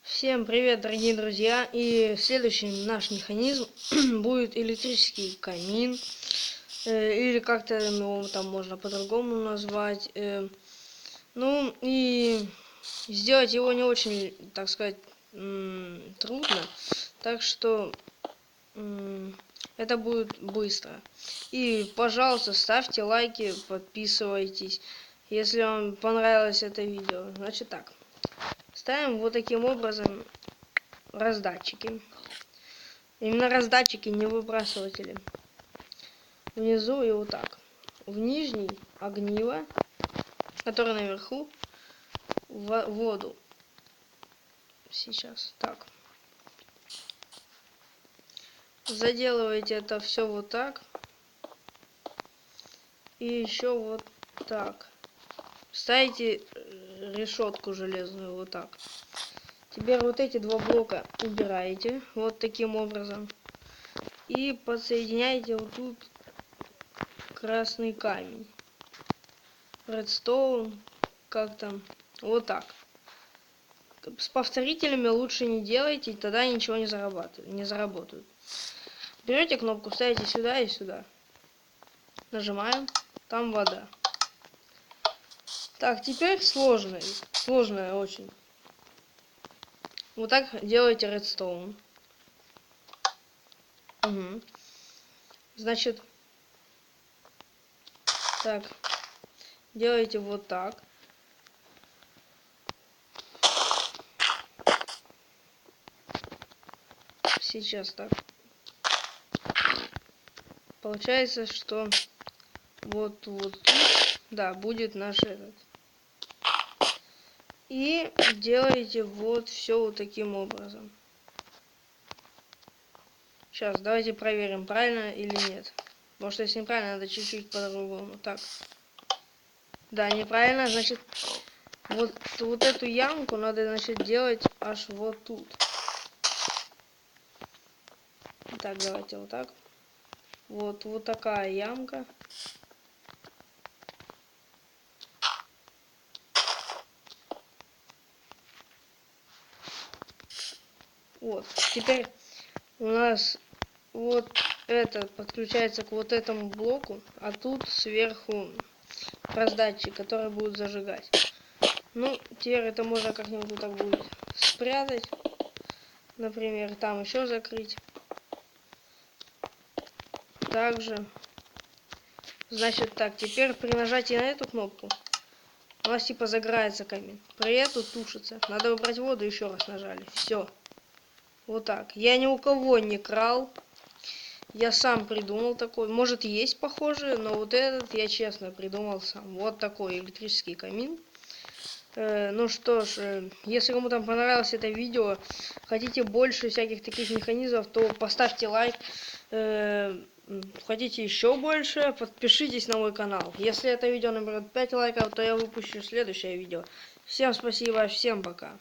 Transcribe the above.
Всем привет, дорогие друзья! И следующий наш механизм будет электрический камин, или как-то его там можно по-другому назвать. Ну и сделать его не очень, так сказать, трудно, так что это будет быстро. И, пожалуйста, ставьте лайки, подписывайтесь, если вам понравилось это видео. Значит так, ставим вот таким образом раздатчики. Именно раздатчики, не выбрасыватели. Внизу и вот так. В нижний огниво, который наверху, в воду. Сейчас. Так. Заделываете это все вот так. И еще вот так. Ставите решетку железную вот так. Теперь вот эти два блока убираете вот таким образом. И подсоединяете вот тут красный камень. Редстоун, как там, вот так. С повторителями лучше не делайте, тогда ничего не заработают. Берете кнопку, ставите сюда и сюда. Нажимаем, там вода. Так, теперь сложное очень. Вот так делаете редстоун. Угу. Значит, так, делаете вот так. Сейчас так. Получается, что вот тут, да, будет наш этот. И делаете вот все вот таким образом. Сейчас, давайте проверим, правильно или нет. Потому что если неправильно, надо чуть-чуть по-другому. Так. Да, неправильно, значит, вот эту ямку надо, значит, делать аж вот тут. Так, давайте вот так. Вот такая ямка. Вот. Теперь у нас вот это подключается к вот этому блоку, а тут сверху раздатчик, который будет зажигать. Ну, теперь это можно как-нибудь вот так будет спрятать. Например, там еще закрыть. Также. Значит так, теперь при нажатии на эту кнопку у нас типа загорается камин. При этом тушится. Надо убрать воду, еще раз нажали. Все. Вот так. Я ни у кого не крал. Я сам придумал такой. Может, есть похожие, но вот этот я честно придумал сам. Вот такой электрический камин. Ну что ж, если кому-то понравилось это видео, хотите больше всяких таких механизмов, то поставьте лайк. Хотите еще больше, подпишитесь на мой канал. Если это видео наберет 5 лайков, то я выпущу следующее видео. Всем спасибо, всем пока.